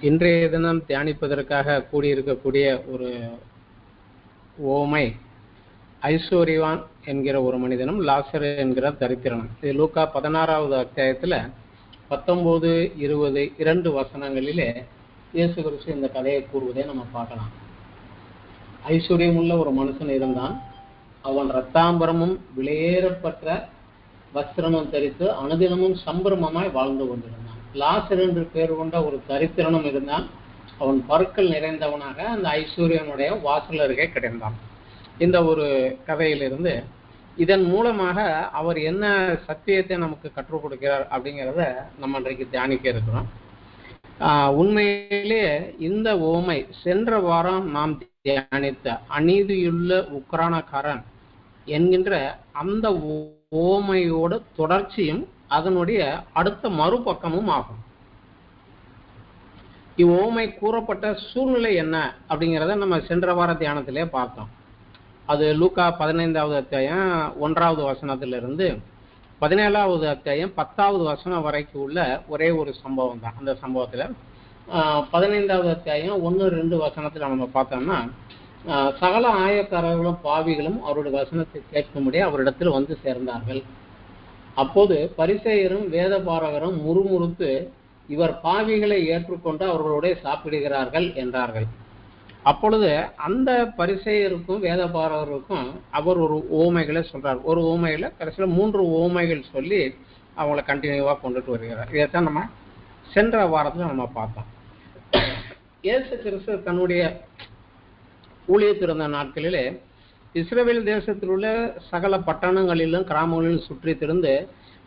இன்றைய தினம் தியானிப்பதற்காக கூடியிருக்கக்கூடிய ஒரு ஓமை ஐஸ்வர்யவான் என்கிற ஒரு மனிதனும் லாசரு என்கிற தரித்திரனும். இது லூக்கா 16வது அத்தியாயத்துல 19, 20 2 வசனங்களிலே இயேசு கிறிஸ்து இந்த கதையை கூறுவதை நம்ம பார்க்கலாம். ஐஸ்வர்யம் உள்ள ஒரு மனுஷன் இருந்தான். அவன் ரத்தாம்பரமும் விலையேறப்பட்ட வஸ்திரமும் தரித்து அனுதினமும் சம்பிரமமாய் வாழ்ந்து கொண்டிருந்தான். லாசர் என்று பேர் கொண்ட ஒரு தரித்திரனும் இருந்தான். அவன் பருக்கள் நிறைந்தவனாக அந்த ஐஸ்வர்யனுடைய வாசல் அருகே கிடந்தான். இந்த ஒரு கதையிலிருந்து இதன் மூலமாக அவர் என்ன சத்தியத்தை நமக்கு கற்றுக் கொடுக்கிறார் அப்படிங்கிறத நம்ம இன்றைக்கு தியானிக்க இருக்கிறோம். உண்மையிலே இந்த ஓமை சென்ற வாரம் நாம் தியானித்த அநீதியுள்ள உக்ரானக்காரன் என்கின்ற அந்த ஓமையோட தொடர்ச்சியும் அதனுடைய அடுத்த மறுபக்கமும் ஆகும். இவ்வோமை கூறப்பட்ட சூழ்நிலை என்ன அப்படிங்கிறத நம்ம சென்ற வார தியானத்திலே பார்த்தோம். அது லூக்கா 15வது அத்தியாயம் 1வது வசனத்திலிருந்து 17வது அத்தியாயம் 10வது வசனம் வரைக்கும் உள்ள ஒரே ஒரு சம்பவம் தான். அந்த சம்பவத்துல 15வது அத்தியாயம் 1-2 வசனத்துல நம்ம பார்த்தோம்னா, சகல ஆயக்காரர்களும் பாவிகளும் அவருடைய வசனத்தை கேட்கும்படி அவரிடத்தில் வந்து சேர்ந்தார்கள். அப்போது பரிசேயரும் வேத பாரகரும் முறுமுறுத்து, இவர் பாவிகளை ஏற்றுக்கொண்டு அவர்களுடைய சாப்பிடுகிறார்கள் என்றார்கள். அப்பொழுது அந்த பரிசேயருக்கும் வேத பாரகருக்கும் அவர் ஒரு ஓமைகளை சொல்றார். ஒரு ஓமையில கடைசியில 3 ஓமைகள் சொல்லி அவங்கள கண்டினியூவா கொண்டுட்டு வருகிறார். இதைத்தான் நம்ம சென்ற வாரத்துல நம்ம பார்த்தோம். இயேசு கிறிஸ்து தன்னுடைய ஊழியத்திருந்த நாட்களிலே இஸ்ரவேல் தேசத்தில் உள்ள சகல பட்டணங்களிலும் கிராமங்களிலும் சுற்றி திருந்து,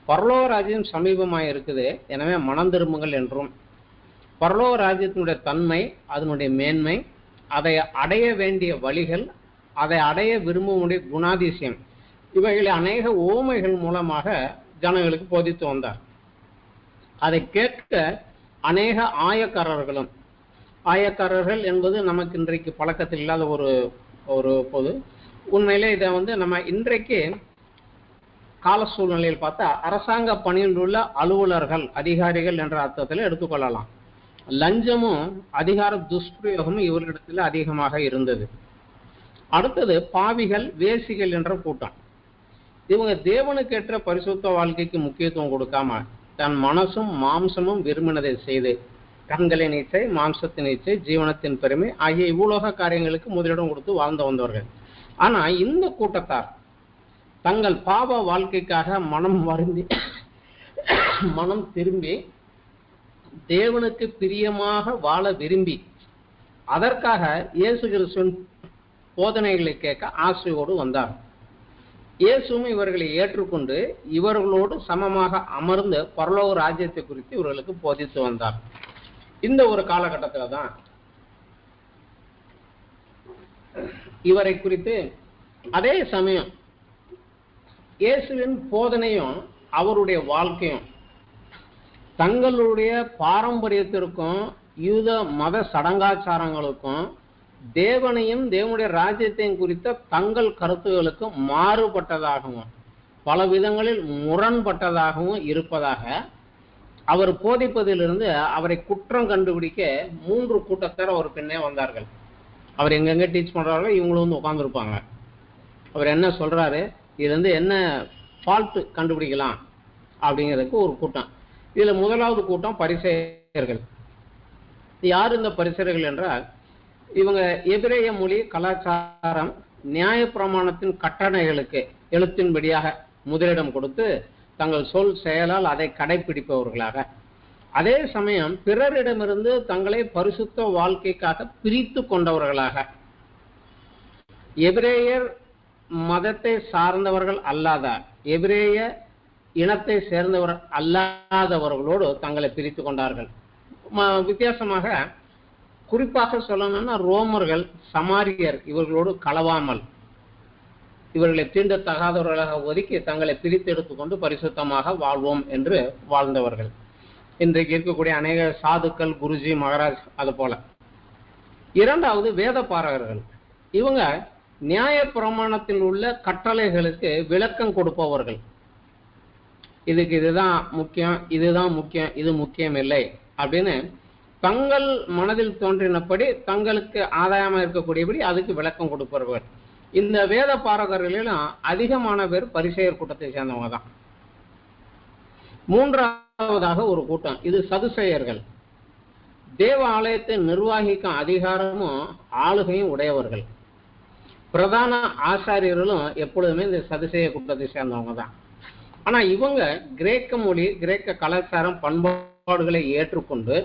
பரலோக ராஜ்யம் சமீபமாய் இருக்குது, எனவே மனம் திரும்புங்கள் என்றும், பரலோக ராஜ்யத்தினுடைய தன்மை, அதனுடைய மேன்மை, அதை அடைய வேண்டிய வழிகள், அதை அடைய விரும்புவடைய குணாதிசயம், இவைகளை அநேக ஓமைகள் மூலமாக ஜனங்களுக்கு போதித்து வந்தார். அதை கேட்க அநேக ஆயக்காரர்களும், ஆயக்காரர்கள் என்பது நமக்கு இன்றைக்கு பழக்கத்தில் இல்லாத ஒரு பொது. உண்மையிலே இதை நம்ம இன்றைக்கு கால சூழ்நிலையில் பார்த்தா அரசாங்க பணியில் உள்ள அலுவலர்கள், அதிகாரிகள் என்ற அர்த்தத்தில் எடுத்துக்கொள்ளலாம். லஞ்சமும் அதிகார துஷ்பிரயோகமும் இவர்களிடத்தில் அதிகமாக இருந்தது. அடுத்தது பாவிகள், வேசிகள் என்ற கூட்டம். இவங்க தேவனுக்கேற்ற பரிசுத்த வாழ்க்கைக்கு முக்கியத்துவம் கொடுக்காம தன் மனசும் மாம்சமும் விரும்பினதை செய்து கண்களின் இச்சை, மாம்சத்தின் இச்சை, ஜீவனத்தின் பெருமை ஆகிய இவ்வுலக காரியங்களுக்கு முதலிடம் கொடுத்து வாழ்ந்து வந்தவர்கள். ஆனா இந்த கூட்டத்தார் தங்கள் பாவ வாழ்க்கைக்காக மனம் திரும்பி தேவனுக்கு பிரியமாக வாழ விரும்பி அதற்காக இயேசு கிறிஸ்துவின் போதனைகளை கேட்க ஆசையோடு வந்தார். இயேசுவும் இவர்களை ஏற்றுக்கொண்டு இவர்களோடு சமமாக அமர்ந்து பரலோக ராஜ்யத்தை குறித்து இவர்களுக்கு போதித்து வந்தார். இந்த ஒரு காலகட்டத்துல தான் இவரை குறித்து, அதே சமயம் இயேசுவின் போதனையும் அவருடைய வாழ்க்கையும் தங்களுடைய பாரம்பரியத்திற்கும் யூத மத சடங்காச்சாரங்களுக்கும் தேவனையும் தேவனுடைய ராஜ்யத்தையும் குறித்த தங்கள் கருத்துகளுக்கும் மாறுபட்டதாகவும் பல விதங்களில் முரண்பட்டதாகவும் இருப்பதாக அவர் போதிப்பதிலிருந்து அவரை குற்றம் கண்டுபிடிக்க 3 கூட்டத்தார் அவர் பின்னே வந்தார்கள். அவர் எங்கெங்க டீச் பண்றாரோ இவங்களும் வந்து உட்காந்துருப்பாங்க. அவர் என்ன சொல்றாரு, இது என்ன ஃபால்ட் கண்டுபிடிக்கலாம் அப்படிங்கிறதுக்கு ஒரு கூட்டம். இதுல முதலாவது கூட்டம் பரிசேயர்கள். யார் இந்த பரிசேயர்கள் என்றால், இவங்க எபிரேய மொழி, கலாச்சாரம், நியாய பிரமாணத்தின் கட்டளைகளுக்கு எழுத்தின்படியாக முதலிடம் கொடுத்து தங்கள் சொல் செயலால் அதை கடைபிடிப்பவர்களாக, அதே சமயம் பிறரிடமிருந்து தங்களை பரிசுத்த வாழ்க்கைக்காக பிரித்து கொண்டவர்களாக, எபிரேயர் மதத்தை சார்ந்தவர்கள் அல்லாத, எபிரேய இனத்தை சேர்ந்தவர் அல்லாதவர்களோடு தங்களை பிரித்து கொண்டார்கள். வித்தியாசமாக குறிப்பாக சொல்லணும்னா ரோமர்கள், சமாரியர் இவர்களோடு கலவாமல் இவர்களை தீண்டத்தகாதவர்களாக ஒதுக்கி தங்களை பிரித்து எடுத்துக்கொண்டு பரிசுத்தமாக வாழ்வோம் என்று வாழ்ந்தவர்கள். இன்றைக்கு இருக்கக்கூடிய அநேக சாதுக்கள், குருஜி, மகாராஜ் அது போல. இரண்டாவது வேத பாரகர்கள். இவங்க நியாய பிரமாணத்தில் உள்ள கட்டளைகளுக்கு விளக்கம் கொடுப்பவர்கள். இதுக்கு இதுதான் முக்கியம், இதுதான் முக்கியம், இது முக்கியம் இல்லை அப்படின்னு தங்கள் மனதில் தோன்றினபடி தங்களுக்கு ஆதாயமா இருக்கக்கூடியபடி அதுக்கு விளக்கம் கொடுப்பவர்கள். இந்த வேத பாரகர்களிலும் அதிகமான பேர் பரிசேயர் கூட்டத்தை சேர்ந்தவங்க தான். மூன்றாவதாக ஒரு கூட்டம், இது சதுசேயர்கள். தேவ ஆலயத்தை நிர்வாகிக்கும் அதிகாரமும் ஆளுகையும் உடையவர்கள். பிரதான ஆசாரியர்களும் எப்பொழுதுமே இந்த சதுசேய கூட்டத்தை சேர்ந்தவங்க தான். ஆனா இவங்க கிரேக்க மொழி, கிரேக்க கலாச்சாரம், பண்பாடுகளை ஏற்றுக்கொண்டு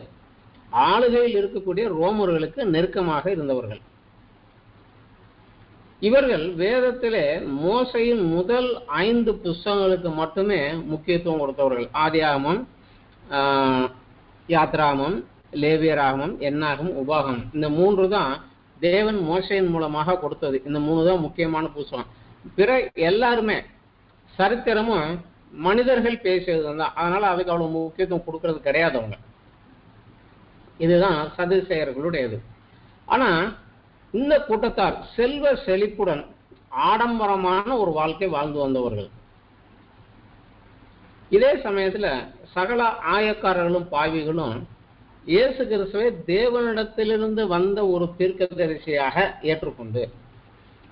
ஆளுகையில் இருக்கக்கூடிய ரோமர்களுக்கு நெருக்கமாக இருந்தவர்கள். இவர்கள் வேதத்திலே மோசையின் முதல் 5 புஸ்தகங்களுக்கு மட்டுமே முக்கியத்துவம் கொடுத்தவர்கள். ஆதியாகமம், யாத்ராகமம், லேவியராகமம், என்னாகமம், உபாகமம், இந்த 3 தான் தேவன் மோசையின் மூலமாக கொடுத்தது. இந்த 3 தான் முக்கியமான புஸ்தகம். பிற எல்லாருமே சரித்திரமும் மனிதர்கள் பேசியது தான். அதனால அதுக்கு அவ்வளவு முக்கியத்துவம் கொடுக்கறது கிடையாது அவங்க. இதுதான் சதுசேயர்களுடையது. ஆனா இந்த கூட்டத்தார் செல்வ செழிப்புடன் ஆடம்பரமான ஒரு வாழ்க்கை வாழ்ந்து வந்தவர்கள். இதே சமயத்துல சகல ஆயக்காரர்களும் பாவிகளும் இயேசு கிறிஸ்துவை தேவனிடத்திலிருந்து வந்த ஒரு தீர்க்கதரிசியாக ஏற்றுக்கொண்டு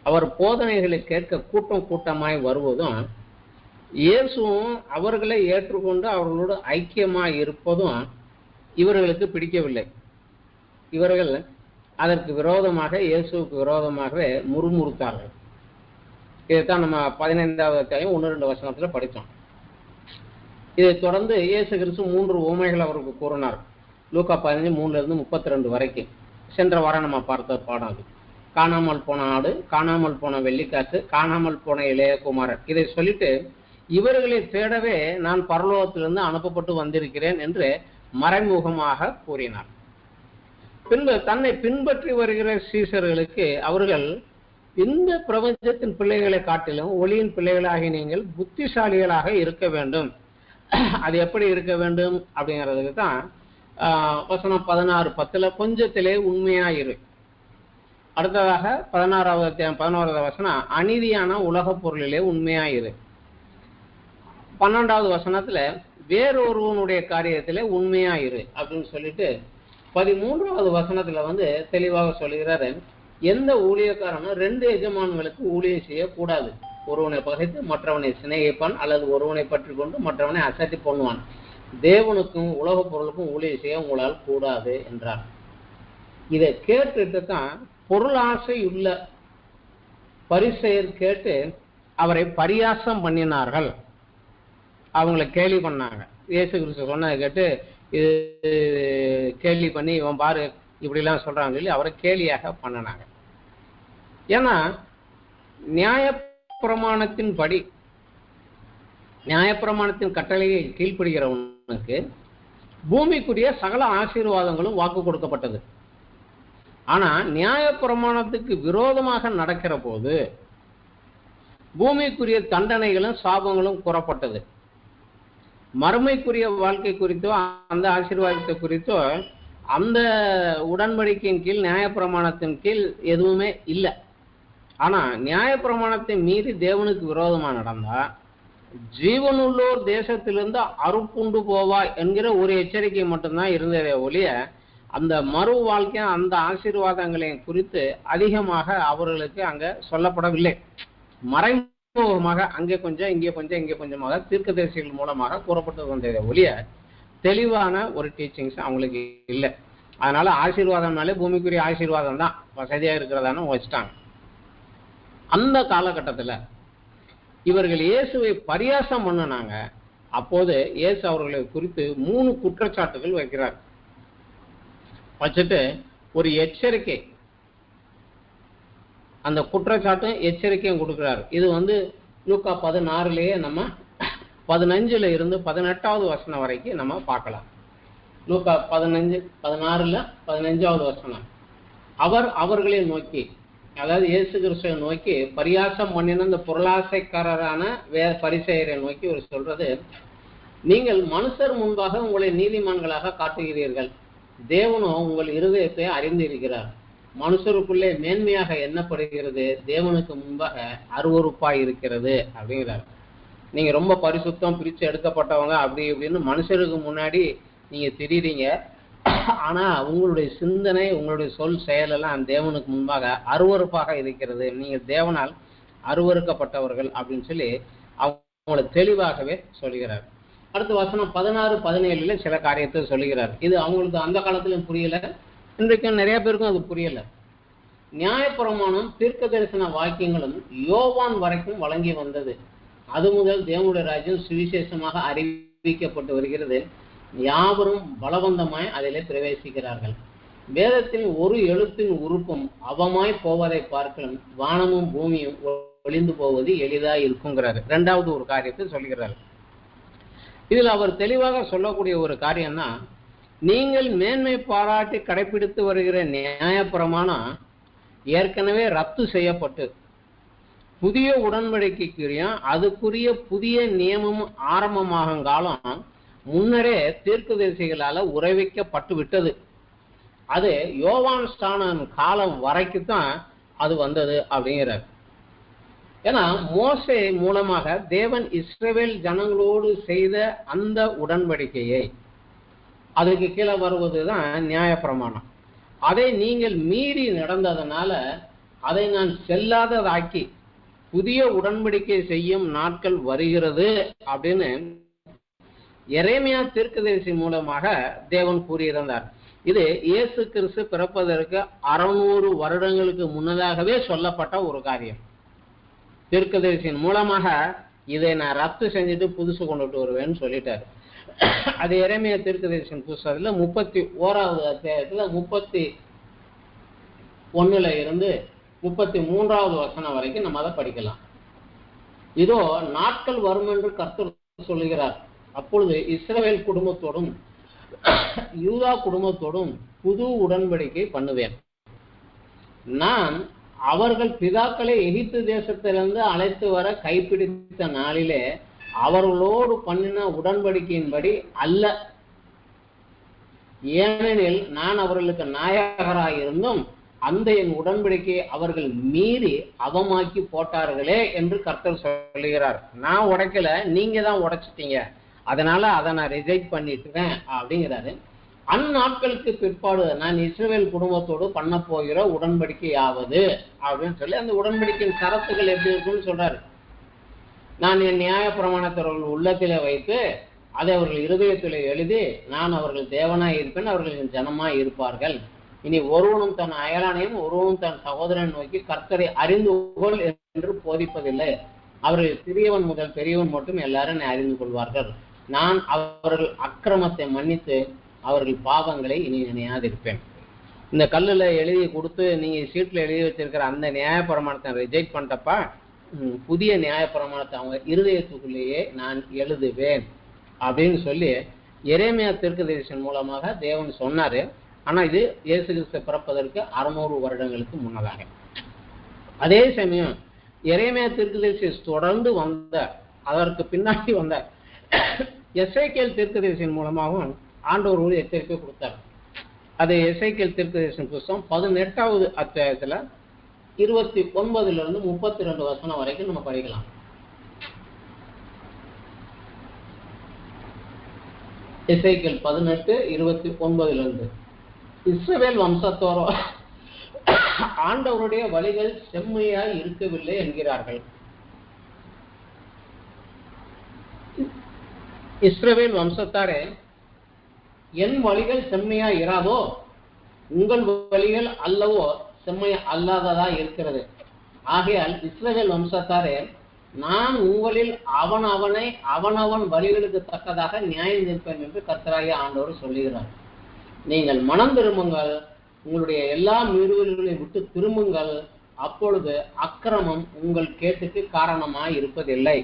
அவர் போதனைகளை கேட்க கூட்டம் கூட்டமாய் வருவதும், இயேசுவும் அவர்களை ஏற்றுக்கொண்டு அவர்களோடு ஐக்கியமாய் இருப்பதும் இவர்களுக்கு பிடிக்கவில்லை. இவர்கள் அதற்கு விரோதமாக, இயேசுவுக்கு விரோதமாகவே முறுமுறுத்தார்கள். இதைத்தான் நம்ம 15வது அத்தியாயம் 1-2 வசனத்துல படித்தோம். இதை தொடர்ந்து இயேசு கிறிஸ்து 3 உவமைகள் அவருக்கு கூறினார். லூக்கா 15:3-32 வரைக்கும். சென்ற வாரம் நம்ம பார்த்த பாடம் அது. காணாமல் போன ஆடு, காணாமல் போன வெள்ளிக்காசு, காணாமல் போன இளைய குமாரன். இதை சொல்லிட்டு இவர்களை தேடவே நான் பரலோகத்திலிருந்து அனுப்பப்பட்டு வந்திருக்கிறேன் என்று மறைமுகமாக கூறினார். பின்பு தன்னை பின்பற்றி வருகிற சீசர்களுக்கு அவர்கள் இந்த பிரபஞ்சத்தின் பிள்ளைகளை காட்டிலும் ஒளியின் பிள்ளைகளாகி நீங்கள் புத்திசாலிகளாக இருக்க வேண்டும். அது எப்படி இருக்க வேண்டும் அப்படிங்கிறதுக்கு தான் வசனம் 16:10 கொஞ்சத்திலே உண்மையாயிரு. அடுத்ததாக 16வது அத்தியாயம் 11வது வசனம் அநீதியான உலக பொருளிலே உண்மையாயிரு. 12வது வசனத்துல வேறொருவனுடைய காரியத்திலே உண்மையாயிரு அப்படின்னு சொல்லிட்டு 13வது வசனத்துல தெளிவாக சொல்லுகிறாரு, எந்த ஊழியக்காரனும் 2 எஜமான்களுக்கு ஊழியம் செய்யக்கூடாது. ஒருவனை பகைத்து மற்றவனை சிநேகிப்பான், அல்லது ஒருவனை பற்றி கொண்டு மற்றவனை அசட்டி பண்ணுவான். தேவனுக்கும் உலக பொருளுக்கும் ஊழியம் செய்ய உங்களால் கூடாது என்றார். இதை கேட்டுட்டு தான் பொருளாசை உள்ள பரிசேயர் கேட்டு அவரை பரியாசம் பண்ணினார்கள். அவங்களை கேலி பண்ணாங்க. இயேசு கிறிஸ்து சொன்னதை கேட்டு இது கேலி பண்ணி இவன் பாரு இப்படிலாம் சொல்றாங்க சொல்லி அவரை கேலியாக பண்ணினாங்க. ஏன்னா நியாயப்பிரமாணத்தின் படி, நியாயப்பிரமாணத்தின் கட்டளையை கீழ்ப்படுகிறவனுக்கு பூமிக்குரிய சகல ஆசீர்வாதங்களும் வாக்கு கொடுக்கப்பட்டது. ஆனா நியாயப்பிரமாணத்துக்கு விரோதமாக நடக்கிற போது பூமிக்குரிய தண்டனைகளும் சாபங்களும் கூறப்பட்டது. மறுமைக்குரிய வாழ்க்கை குறித்தோ அந்த ஆசீர்வாதத்தை குறித்தோ அந்த உடன்படிக்கையின் கீழ், நியாயப்பிரமாணத்தின் கீழ் எதுவுமே இல்லை. ஆனா நியாயப்பிரமாணத்தை மீறி தேவனுக்கு விரோதமா நடந்தா ஜீவனுள்ளோர் தேசத்திலிருந்து அறுப்புண்டு போவாய் என்கிற ஒரு எச்சரிக்கை மட்டும்தான் இருந்ததே ஒழிய அந்த மறு வாழ்க்கை, அந்த ஆசீர்வாதங்களையும் குறித்து அதிகமாக அவர்களுக்கு அங்க சொல்லப்படவில்லை. மறைமுகமாக அங்கே கொஞ்சம் இங்கே கொஞ்சம் இங்கே கொஞ்சமாக தீர்க்கதரிசிகள் மூலமாக கூறப்பட்டு வந்ததே ஒழிய தெளிவான ஒரு டீச்சிங்ஸ் அவங்களுக்கு இல்லை. அதனால ஆசீர்வாதம்னாலே பூமிக்குரிய ஆசீர்வாதம் தான், வசதியா இருக்கிறதான வச்சுட்டாங்க. அந்த காலகட்டத்தில் இவர்கள் இயேசுவை பரியாசம் பண்ணினாங்க. அப்போது இயேசு அவர்களை குறித்து 3 குற்றச்சாட்டுகள் வைக்கிறார். வச்சுட்டு ஒரு எச்சரிக்கை, அந்த குற்றச்சாட்டும் எச்சரிக்கையும் கொடுக்கிறார். இது லூக்கா 16 நம்ம 15 இருந்து 18வது வசனம் வரைக்கும் நம்ம பார்க்கலாம். லூக்கா 16:15வது வசனம். அவர் அவர்களை நோக்கி, அதாவது இயேசு கிறிஸ்துவை நோக்கி பரியாசம் பண்ணின இந்த பொருளாசைக்காரரான பரிசேயரை நோக்கி ஒரு சொல்றது, நீங்கள் மனுஷர் முன்பாக உங்களை நீதிமான்களாக காட்டுகிறீர்கள், தேவனோ உங்கள் இருதயத்தை அறிந்திருக்கிறார். மனுஷருக்குள்ளே மேன்மையாக எண்ணப்படுகிறது, தேவனுக்கு முன்பாக அருவருப்பாய் இருக்கிறது அப்படிங்கிறார். நீங்க ரொம்ப பரிசுத்தம், பிரிச்சு எடுக்கப்பட்டவங்க அப்படி இப்படின்னு மனுஷருக்கு முன்னாடி நீங்க தெரியுறீங்க, ஆனா உங்களுடைய சிந்தனை, உங்களுடைய சொல், செயல் எல்லாம் தேவனுக்கு முன்பாக அருவருப்பாக இருக்கிறது, நீங்க தேவனால் அருவருக்கப்பட்டவர்கள் அப்படின்னு சொல்லி அவங்களை தெளிவாகவே சொல்கிறார். அடுத்த வசனம் 16-17 சில காரியத்தை சொல்லுகிறார். இது அவங்களுக்கு அந்த காலத்திலும் புரியல, இன்றைக்கும் நிறைய பேருக்கும் அது புரியல. நியாயப்பிரமாணம், தீர்க்க தரிசன வாக்கியங்களும் யோவான் வரைக்கும் வழங்கி வந்தது. அது முதல் தேவனுடைய ராஜ்யம் சுவிசேஷமாக அறிவிக்கப்பட்டு வருகிறது. யாவரும் பலவந்தமாய் அதிலே பிரவேசிக்கிறார்கள். வேதத்தில் ஒரு எழுத்தின் உறுப்பும் அவமாய் போவதை பார்க்கலாம், வானமும் பூமியும் ஒளிந்து போவது எளிதா இருக்குங்கிறாரு. இரண்டாவது ஒரு காரியத்தை சொல்கிறார். இதில் அவர் தெளிவாக சொல்லக்கூடிய ஒரு காரியம்னா, நீங்கள் மேன்மை பாராட்டி கடைபிடித்து வருகிற நியாயப்பிரமாணம் ஏற்கனவே ரத்து செய்யப்பட்டு புதிய உடன்படிக்கைக்குரிய அதுக்குரிய புதிய நியமம் ஆரம்பமாகுங்காலம் முன்னரே தீர்க்கதரிசிகளால உறைவிக்கப்பட்டு விட்டது. அது யோவான் ஸ்நானன் காலம் வரைக்கும்தான் அது வந்தது அப்படிங்கிறார். ஏன்னா மோசே மூலமாக தேவன் இஸ்ரவேல் ஜனங்களோடு செய்த அந்த உடன்படிக்கையை, அதுக்கு கீழே வருவதுதான் நியாயப்பிரமாணம். அதை நீங்கள் மீறி நடந்ததனால அதை நான் செல்லாததாக்கி புதிய உடன்படிக்கை செய்யும் நாட்கள் வருகிறது அப்படின்னு எரேமியா தீர்க்கதரிசி மூலமாக தேவன் கூறியிருந்தார். இது இயேசு கிறிஸ்து பிறப்பதற்கு 600 வருடங்களுக்கு முன்னதாகவே சொல்லப்பட்ட ஒரு காரியம். தீர்க்கதரிசியின் மூலமாக இதை நான் ரத்து செஞ்சுட்டு புதுசு கொண்டுட்டு வருவேன்னு சொல்லிட்டாரு. அது எரேமியா தீர்க்கதரிசியின் புஸ்தகத்துல 31வது அத்தியாயத்துல 31 இருந்து 33வது வசனம் வரைக்கும் நம்ம அதை படிக்கலாம். இதோ நாட்கள் வரும் என்று கர்த்தர் சொல்லுகிறார், அப்பொழுது இஸ்ரவேல் குடும்பத்தோடும் யூதா குடும்பத்தோடும் புது உடன்படிக்கை பண்ணுவேன். நான் அவர்கள் பிதாக்களை எகிப்து தேசத்திலிருந்து அழைத்து வர கைப்பிடித்த நாளிலே அவர்களோடு பண்ணின உடன்படிக்கையின்படி அல்ல. ஏனெனில் நான் அவர்களுக்கு நாயகராயிருந்தும் அந்த என் உடன்படிக்கையை அவர்கள் மீறி அவமாக்கி போட்டார்களே என்று கர்த்தர் சொல்லுகிறார். நான் உடைக்கல, நீங்க தான் உடைச்சிட்டீங்க, அதனால அதை நான் ரிஜெக்ட் பண்ணிட்டுறேன் அப்படிங்கிறாரு. அந்நாட்களுக்கு பிற்பாடு நான் இஸ்ரவேல் குடும்பத்தோடு பண்ண போகிற உடன்படிக்கையாவது அப்படின்னு சொல்லி அந்த உடன்படிக்கையின் சரத்துகள் எப்படி இருக்குன்னு சொல்றாரு. நான் என் நியாய பிரமாணத்தை அவர்கள் உள்ளத்திலே வைத்து அதை அவர்கள் இருதயத்திலே எழுதி நான் அவர்கள் தேவனாய் இருப்பேன், அவர்கள் ஜனமாய் இருப்பார்கள். இனி ஒருவனும் தன் அயலானையும் ஒருவனும் தன் சகோதரன் நோக்கி கர்த்தரை அறிந்து கொள் என்று போதிப்பதில்லை. அவர்கள் சிறியவன் முதல் பெரியவன் மட்டும் எல்லாரும் அறிந்து கொள்வார்கள். நான் அவர்கள் அக்கிரமத்தை மன்னித்து அவர்கள் பாவங்களை இனி நினையாதிருப்பேன். இந்த கல்லுல எழுதி கொடுத்து நீங்க சீட்ல எழுதி வச்சிருக்கிற அந்த நியாயப்பிரமாணத்தை ரிஜெக்ட் பண்ணிட்டப்பா, புதிய நியாயப்பிரமாணத்தை அவங்க இருதயத்துக்குள்ளேயே நான் எழுதுவேன் அப்படின்னு சொல்லி எரேமியா தீர்க்கதரிசன் மூலமாக தேவன் சொன்னாரு. ஆனா இது இயேசு கிறிஸ்து பிறப்பதற்கு 600 வருடங்களுக்கு முன்னதாக. அதே சமயம் எரேமியா தீர்க்கதரிசி தொடர்ந்து வந்த அதற்கு பின்னாடி வந்த எசேக்கியேல் தீர்க்கதரிசியின் மூலமாகவும் ஆண்டவர் ஒரு எச்சரிக்கை கொடுத்தார். அது எசேக்கியேல் தீர்க்கதரிசன் புத்தகம் 18வது அத்தியாயத்துல 29 32 வசனம் வரைக்கும் நம்ம படிக்கலாம். எசேக்கியேல் 18:29 இஸ்ரவேல் வம்சத்தோரோ ஆண்டவருடைய வழிகள் செம்மையாய் இருக்கவில்லை என்கிறார்கள். இஸ்ரவேல் வம்சத்தாரே, என் வழிகள் செம்மையா இராதோ? உங்கள் வழிகள் அல்லவோ செம்மையா அல்லாததா இருக்கிறது. ஆகையால் இஸ்ரவேல் வம்சத்தாரே, நான் உங்களில் அவனவன் வழிகளுக்கு தக்கதாக நியாயம் நிற்பேன் என்று கர்த்தராகிய ஆண்டவர் சொல்லுகிறார். நீங்கள் மனம் திரும்புங்கள், உங்களுடைய எல்லா மீறுதல்களை விட்டு திரும்புங்கள், அப்பொழுது அக்கிரமம் உங்கள் கேட்டுக்கு காரணமாய் இருப்பதில்லை.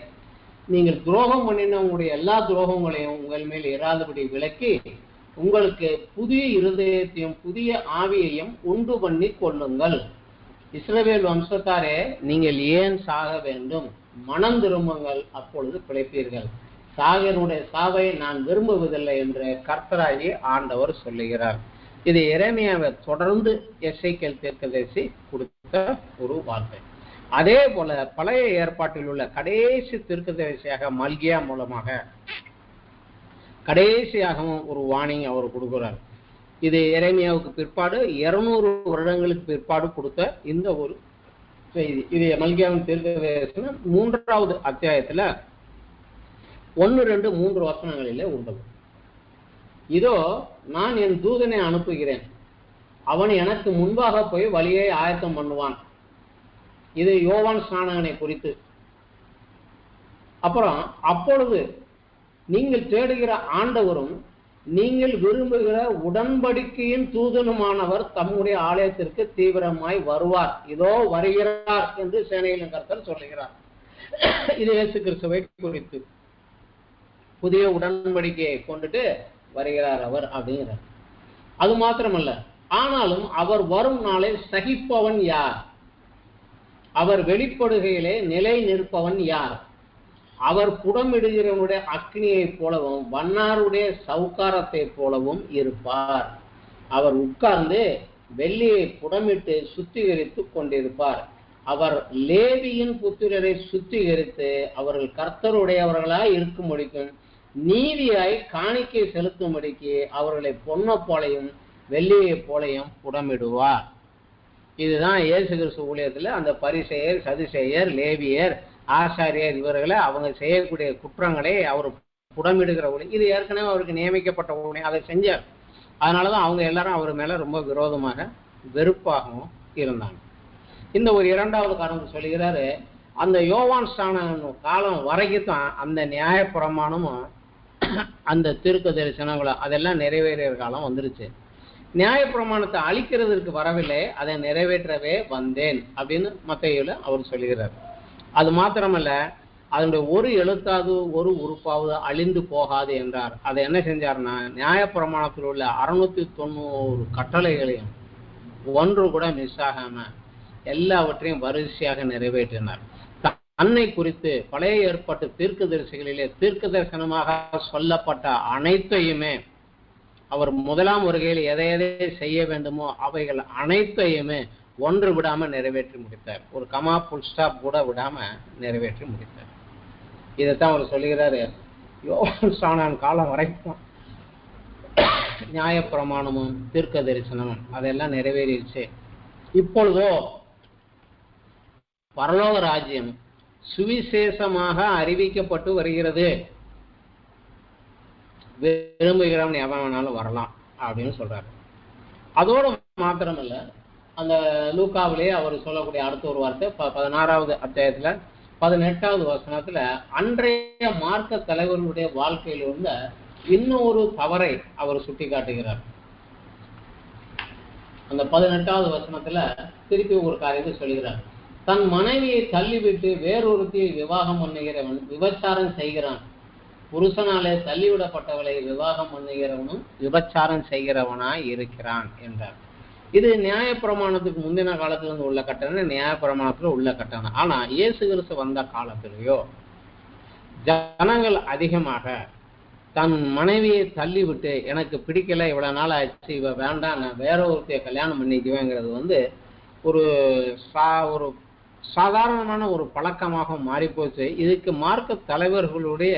நீங்கள் துரோகம் பண்ணின உங்களுடைய எல்லா துரோகங்களையும் உங்கள் மேல் இராதபடி விலக்கி உங்களுக்கு புதிய இருதயத்தையும் புதிய ஆவியையும் உண்டு பண்ணி கொள்ளுங்கள். இஸ்ரவேல் வம்சத்தாரே, நீங்கள் ஏன் சாக வேண்டும்? மனம் திரும்புங்கள், அப்பொழுது பிழைப்பீர்கள். சாகனுடைய சாவை நான் விரும்புவதில்லை என்று கர்த்தராகி ஆண்டவர் சொல்லுகிறார். இது எரேமியாவை தொடர்ந்து எசேக்கியேல் தீர்க்கதரிசி கொடுத்த ஒரு வார்த்தை. அதே போல பழைய ஏற்பாட்டில் உள்ள கடைசி தீர்க்கதரிசியாக மல்கியா மூலமாக கடைசியாகவும் ஒரு வார்னிங் அவர் கொடுக்கிறார். இது எரேமியாவுக்கு பிற்பாடு 200 வருடங்களுக்கு பிற்பாடு கொடுத்த இந்த ஒரு செய்தி. இது மல்கியாவின் தீர்க்கதரிசனம் 3வது அத்தியாயத்துல 1, 2, 3 வசனங்களிலே உள்ளது. இதோ நான் என் தூதனை அனுப்புகிறேன், அவன் எனக்கு முன்பாக போய் வழியை ஆயத்தம் பண்ணுவான். இது யோவான் ஸ்நானகனை குறித்து. அப்புறம் அப்பொழுது நீங்கள் தேடுகிற ஆண்டவரும் நீங்கள் விரும்புகிற உடன்படிக்கையின் தூதனுமானவர் தம்முடைய ஆலயத்திற்கு தீவிரமாய் வருவார், இதோ வருகிறார் என்று சேனைகளின் கர்த்தர் சொல்லுகிறார். இது இயேசு கிறிஸ்துவை குறித்து. புதிய உடன்படிக்கையை கொண்டுட்டு வருகிறார் அவர் அப்படிங்கிறார். அது மாத்திரமல்ல, ஆனாலும் அவர் வரும் நாளை சகிப்பவன் யார்? அவர் வெளிப்படுகையிலே நிலை நிற்பவன் யார்? அவர் புடமிடுகிறவனுடைய அக்னியை போலவும் வண்ணாருடைய சவுக்காரத்தை போலவும் இருப்பார். அவர் உட்கார்ந்து வெள்ளியை புடமிட்டு சுத்திகரித்து கொண்டிருப்பார். அவர் லேவியின் புத்திரரை சுத்திகரித்து அவர்கள் கர்த்தருடையவர்களாய் இருக்கும்படிக்கும் நீதியாய் காணிக்கை செலுத்தும்படிக்கு அவர்களை பொன்னை போலையும் வெள்ளியை போலையும் புடமிடுவார். இதுதான் இயேசு கிறிஸ்து ஊழியத்துல அந்த பரிசேயர், சதுசேயர், லேவியர், ஆசாரியர் இவர்களை அவங்க செய்யக்கூடிய குற்றங்களை அவர் புடமிடுகிற ஊழியம். இது ஏற்கனவே அவருக்கு நியமிக்கப்பட்ட ஊழியம், அதை செஞ்சார். அதனாலதான் அவங்க எல்லாரும் அவர் மேல ரொம்ப விரோதமாக வெறுப்பாகவும் இருந்தாங்க. இந்த ஒரு 2வது காரணம் சொல்லுகிறாரு, அந்த யோவான் ஸ்நான காலம் வரைக்கும் தான் அந்த நியாயப்பிரமாணமும் அந்த தீர்க்க தரிசனங்களும் அதெல்லாம் நிறைவேறிய காலம் வந்துருச்சு. நியாயப்பிரமாணத்தை அழிக்கிறதுக்கு வரவில்லை, அதை நிறைவேற்றவே வந்தேன் அப்படின்னு மத்தேயுல அவர் சொல்லுகிறார். அது மாத்திரமல்ல, அதனுடைய ஒரு எழுத்தாவது ஒரு உறுப்பாவது அழிந்து போகாது என்றார். அதை என்ன செஞ்சார்னா, நியாயப்பிரமாணத்தில் உள்ள 690 கட்டளைகளையும் ஒன்று கூட மிஸ் ஆகாம எல்லாவற்றையும் வரிசையாக நிறைவேற்றினார். தன்னை குறித்து பழைய ஏற்பாட்டு தீர்க்கதரிசிகளிலே தீர்க்க தரிசனமாக சொல்லப்பட்ட அனைத்தையுமே அவர் முதலாம் வருகையில் எதை எதை செய்ய வேண்டுமோ அவைகள் அனைத்தையுமே ஒன்று விடாம நிறைவேற்றி முடித்தார். ஒரு கமா புல் ஸ்டாப் கூட விடாம நிறைவேற்றி முடித்தார். இதைத்தான் அவர் சொல்லுகிறாரு, யோவான் ஸ்நானன் காலம் வரைக்கும் நியாயப்பிரமாணமும் தீர்க்க தரிசனமும் அதெல்லாம் நிறைவேறிடுச்சு. இப்பொழுதோ பரலோக ராஜ்யம் சுவிசேஷமாக அறிவிக்கப்பட்டு வருகிறது, விரும்புகிறவன் எவன் வேணாலும் வரலாம் அப்படின்னு சொல்றாரு. அதோடு மாத்திரமல்ல, அந்த லூக்காவிலே அவர் சொல்லக்கூடிய அடுத்த ஒரு வார்த்தை 16வது அத்தியாயத்துல 18வது வசனத்துல அன்றைய மார்க்க தலைவர்களுடைய வாழ்க்கையில் உள்ள இன்னொரு தவறை அவர் சுட்டி காட்டுகிறார். அந்த 18வது வசனத்துல திருப்பி ஒரு காரியத்தை சொல்கிறார். தன் மனைவியை தள்ளிவிட்டு வேறொருத்தியை விவாகம் பண்ணுகிறவன் விபச்சாரம் செய்கிறான், புருஷனாலே தள்ளிவிடப்பட்டவளை விவாகம் பண்ணுகிறவனும் விபச்சாரம் செய்கிறவனாய் இருக்கிறான் என்றார். இது நியாயப்பிரமாணத்துக்கு முந்தின காலத்துல இருந்து உள்ள கட்டணை, நியாயப்பிரமாணத்துல உள்ள கட்டணை. ஆனா இயேசு கிறிஸ்து வந்த காலத்திலேயோ ஜனங்கள் அதிகமாக தன் மனைவியை தள்ளிவிட்டு எனக்கு பிடிக்கல, இவ்வளவு நாள் ஆச்சு, இவ வேண்டாம், நான் வேற ஒருத்தைய கல்யாணம் பண்ணிக்குவேங்கிறது ஒரு சாதாரணமான ஒரு பழக்கமாக மாறிப்போச்சு. இதுக்கு மார்க்க தலைவர்களுடைய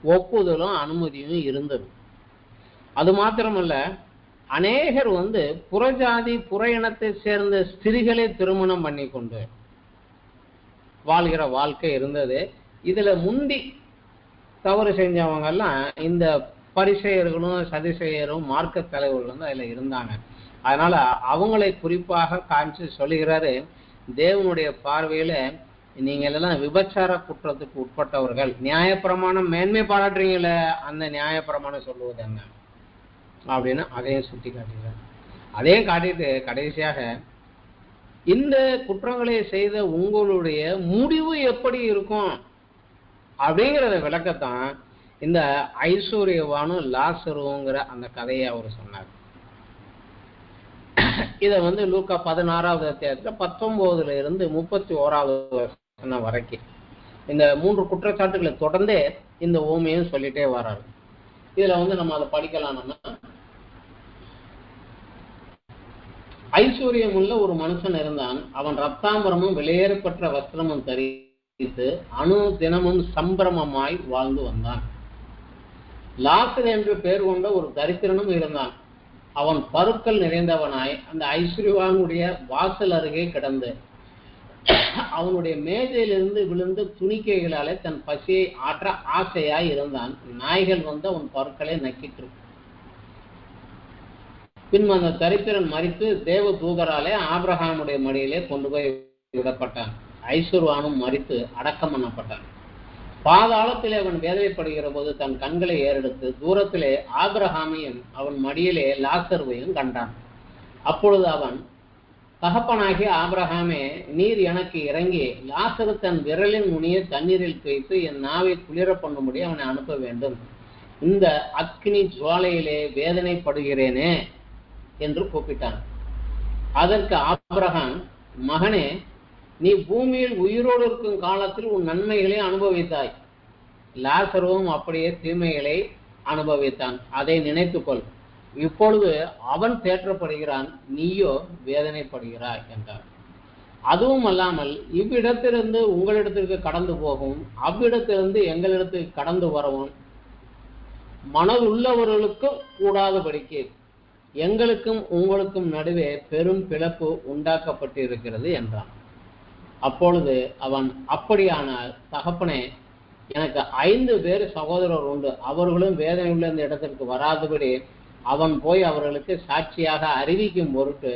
ஒப்புதலும் அனுமதியும் இருந்தது. அது மாத்திரமல்ல, அநேகர் புறஜாதி புற இனத்தை சேர்ந்த ஸ்திரிகளை திருமணம் பண்ணி கொண்டு வாழ்கிற வாழ்க்கை இருந்தது. இதுல முந்தி தவறு செஞ்சவங்க எல்லாம் இந்த பரிசேயர்களும் சதிசேயரும் மார்க்க தலைவர்களும் அதுல இருந்தாங்க. அதனால அவங்களை குறிப்பாக காமிச்சு சொல்லுகிறாரு, தேவனுடைய பார்வையில நீங்க எல்லாம் விபச்சார குற்றத்துக்கு உட்பட்டவர்கள். நியாயப்பிரமாணம் மேன்மை பாராட்டுறீங்கள, அந்த நியாயப்பிரமாணம் சொல்லுவது என்ன அப்படின்னு அதையும் சுட்டி காட்டுகிறார். அதையும் காட்டிட்டு கடைசியாக இந்த குற்றங்களை செய்த உங்களுடைய முடிவு எப்படி இருக்கும் அப்படிங்கிறத விளக்கத்தான் இந்த ஐஸ்வர்யவானும் லாசருங்கிற அந்த கதையை அவர் சொன்னார். இதை லூக்கா 16வது அத்தியாயத்துல 19ல இருந்து 31வது வசனம் வரைக்கும் இந்த 3 குற்றச்சாட்டுகளை தொடர்ந்தே இந்த ஓமையும் சொல்லிட்டே வர்றாரு. இதுல நம்ம அதை படிக்கலாம். நம்ம ஐஸ்வர்யம் உள்ள ஒரு மனுஷன் இருந்தான். அவன் ரத்தாம்பரமும் வெளியேறப்பட்ட வஸ்திரமும் தரித்து அணு தினமும் சம்பிரமமாய் வாழ்ந்து வந்தான். லாசர் என்று பெயர் கொண்ட ஒரு தரித்திரனும் இருந்தான். அவன் பருக்கள் நிறைந்தவனாய் அந்த ஐஸ்வர்யவானுடைய வாசல் அருகே கிடந்து அவனுடைய மேஜையிலிருந்து விழுந்து துணிக்கைகளாலே தன் பசியை ஆற்ற ஆசையாய் இருந்தான். நாய்கள் வந்து அவன் பருக்களை நக்கிற்று. பின் அந்த தரித்திரன் மரித்து தேவ தூதராலே ஆபிரகாமுடைய மடியிலே கொண்டு போய் விடப்பட்டான். ஐஸ்வர்வானும் மரித்து அடக்கம் பண்ணப்பட்டான். பாதாளத்திலே அவன் வேதனைப்படுகிற போது தன் கண்களை ஏறெடுத்து தூரத்திலே ஆபிரகாமையும் அவன் மடியிலே லாசருவையும் கண்டான். அப்பொழுது அவன், தகப்பனாகிய ஆபிரகாமே, நீர் எனக்கு இறங்கி லாசரு தன் விரலின் நுனியை தண்ணீரில் துவைத்து என் நாவை குளிர பண்ணும்படி அவனை அனுப்ப வேண்டும். இந்த அக்னி ஜுவாலையிலே வேதனைப்படுகிறேனே என்று கூப்பிட்டான். அதற்கு ஆபிரகாம், மகனே, நீ பூமியில் உயிரோடு இருக்கும் காலத்தில் உன் நன்மைகளை அனுபவித்தாய். லாசருவும் அப்படியே தீமைகளை அனுபவித்தான். அதை நினைத்துக்கொள். இப்பொழுது அவன் தேற்றப்படுகிறான், நீயோ வேதனைப்படுகிறாய் என்றார். அதுவும் அல்லாமல் இவ்விடத்திலிருந்து உங்களிடத்திற்கு கடந்து போகவும் அவ்விடத்திலிருந்து எங்களிடத்துக்கு கடந்து வரவும் மனதுள்ளவர்களுக்கும் கூடாதபடிக்கு எங்களுக்கும் உங்களுக்கும் நடுவே பெரும் பிளப்பு உண்டாக்கப்பட்டு இருக்கிறது என்றான். அப்பொழுது அவன், அப்படியானால் தகப்பனே, எனக்கு 5 பேர் சகோதரர் உண்டு. அவர்களும் வேதனை உள்ள இந்த இடத்திற்கு வராதபடி அவன் போய் அவர்களுக்கு சாட்சியாக அறிவிக்கும் பொருட்டு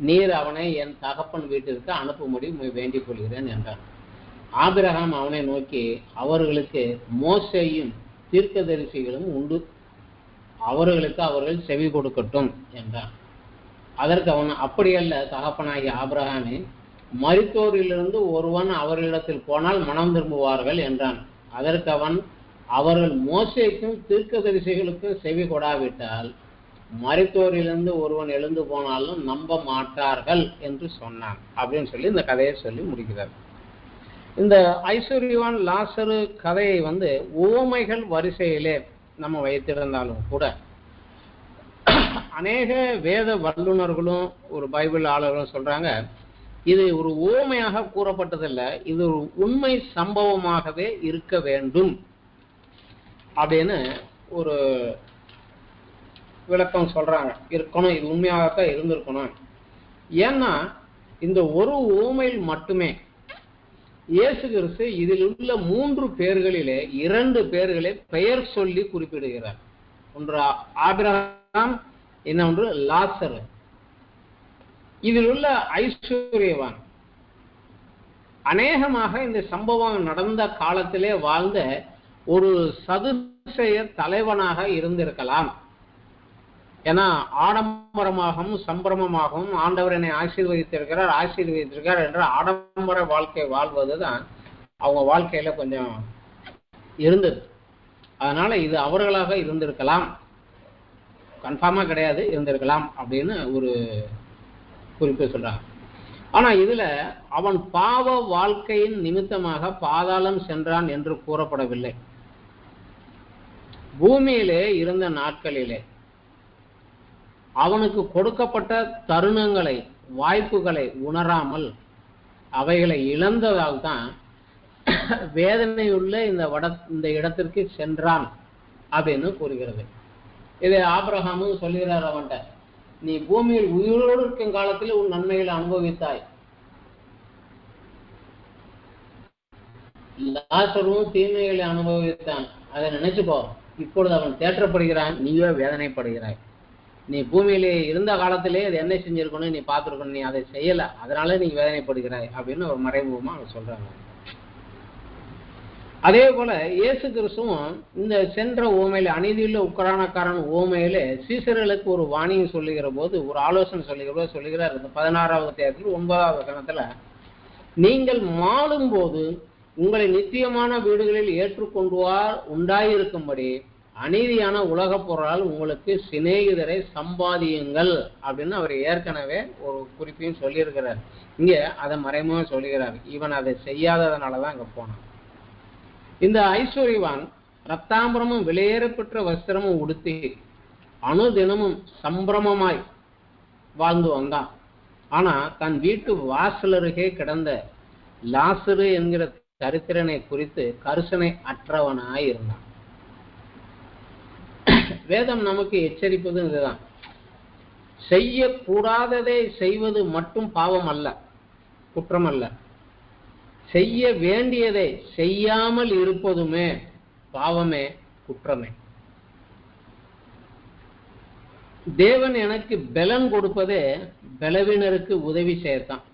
நீர் அவனை என் தகப்பன் வீட்டிற்கு அனுப்பும்படி வேண்டிக் கொள்கிறேன் என்றான். ஆபிரகாம் அவனை நோக்கி, அவர்களுக்கு மோசேயும் தீர்க்கதரிசிகளும் உண்டு, அவர்களுக்கு அவர்கள் செவி கொடுக்கட்டும் என்றான். அதற்கு அவன், அப்படியல்ல தகப்பனாகிய ஆபிரகாமே, மரித்தோரிலிருந்து ஒருவன் அவர்களிடத்தில் போனால் மனம் திரும்புவார்கள் என்றான். அதற்கு அவன், அவர்கள் மோசேக்கும் தீர்க்கதரிசிகளுக்கும் செவி கொடாவிட்டால் மரித்தோரிலிருந்து ஒருவன் எழுந்து போனாலும் நம்ப மாட்டார்கள் என்று சொன்னான் அப்படின்னு சொல்லி இந்த கதையை சொல்லி முடிக்கிறார். இந்த ஐஸ்வர்யவான் லாசரு கதையை வந்து உவமைகள் வரிசையிலே நம்ம வைத்திருந்தாலும் கூட அநேக வேத வல்லுநர்களும் ஒரு பைபிள் ஆளர்களும் சொல்றாங்க, இது ஒரு உவமையாக கூறப்பட்டதில்லை, இது ஒரு உண்மை சம்பவமாகவே இருக்க வேண்டும் அப்படின்னு ஒரு விளக்கம் சொல்றாங்க. இருக்கணும், இது உண்மையாகத்தான் இருந்திருக்கணும். ஏன்னா இந்த ஒரு உவமையில் மட்டுமே இயேசு கிறிஸ்து இதில் உள்ள 3 பேர்களிலே 2 பேர்களை பெயர் சொல்லி குறிப்பிடுகிறார். ஒன்று ஆபிரகாம், இன்னொன்று லாசரு. இதில் உள்ள ஐஸ்வர்யவான் அநேகமாக இந்த சம்பவம் நடந்த காலத்திலே வாழ்ந்த ஒரு சதுசேய தலைவனாக இருந்திருக்கலாம். ஏன்னா ஆடம்பரமாகவும் சம்பிரமமாகவும் ஆண்டவர் என்னை ஆசீர்வதித்திருக்கிறார் என்ற ஆடம்பர வாழ்க்கை வாழ்வதுதான் அவங்க வாழ்க்கையில கொஞ்சம் இருந்தது. அதனால இது அவர்களாக இருந்திருக்கலாம், கன்ஃபார்மா கிடையாது, இருந்திருக்கலாம் அப்படின்னு ஒரு குறிப்பு சொல்றாங்க. ஆனா இதுல அவன் பாவ வாழ்க்கையின் நிமித்தமாக பாதாளம் சென்றான் என்று கூறப்படவில்லை. பூமியிலே இருந்த நாட்களிலே அவனுக்கு கொடுக்கப்பட்ட தருணங்களை, வாய்ப்புகளை உணராமல் அவைகளை இழந்ததால் தான் வேதனையுள்ள இந்த இடத்திற்கு சென்றான் அப்படின்னு கூறுகிறது. இதை ஆபிரகாமும் சொல்லுகிறார் அவன்கிட்ட, நீ பூமியில் உயிரோடு இருக்கும் காலத்தில் உன் நன்மைகளை அனுபவித்தாய். லாசரும் தீமைகளை அனுபவித்தான், அதை நினைச்சுக்கோ. இப்பொழுது அவன் தேற்றப்படுகிறான், நீயோ வேதனைப்படுகிறாய். நீ பூமியிலே இருந்த காலத்திலே அது என்ன செஞ்சிருக்கணும் நீ பார்த்துருக்கணும், நீ அதை செய்யல, அதனால நீ வேதனைப்படுகிறாய் அப்படின்னு ஒரு மறைமுகமா அவங்க சொல்றாங்க. அதே போல இயேசு கிறிஸ்துவும் இந்த சென்ற ஓமையில, அநீதியுள்ள உக்கரானக்காரன் ஓமையில சீசர்களுக்கு ஒரு வாணியம் சொல்லுகிற போது, ஒரு ஆலோசனை சொல்லுகிற போது சொல்லுகிறார். இந்த 16வது அத்தியாயத்தில் 9வது வசனத்துல, நீங்கள் மாளும் போது உங்களை நித்தியமான வீடுகளில் ஏற்றுக்கொண்டுவார் உண்டாயிருக்கும்படி அநீதியான உலக பொருளால் உங்களுக்கு சிநேகிதரை சம்பாதியுங்கள் அப்படின்னு அவர் ஏற்கனவே ஒரு குறிப்பையும் சொல்லியிருக்கிறார். இங்க அதை மறைமுக சொல்லுகிறார். இவன் அதை செய்யாததுனாலதான் அங்க போனான். இந்த ஐஸ்வர்யவான் ரத்தாம்பரமும் விலையேறப்பெற்ற வஸ்திரமும் உடுத்தி அனுதினமும் சம்பிரமமாய் வாழ்ந்து வந்தான். ஆனா தன் வீட்டு வாசலருகே கிடந்த லாசரு என்கிற தரித்திரனை குறித்து கரிசனை அற்றவனாய் இருந்தான். வேதம் நமக்கு எச்சரிப்பது இதுதான். செய்யக்கூடாததை செய்வது மட்டும் பாவம் அல்ல, குற்றம் அல்ல. செய்ய வேண்டியதை செய்யாமல் இருப்பதுமே பாவமே, குற்றமே. தேவன் எனக்கு பலன் கொடுப்பதே பலவீனருக்கு உதவி செய்யத்தான்.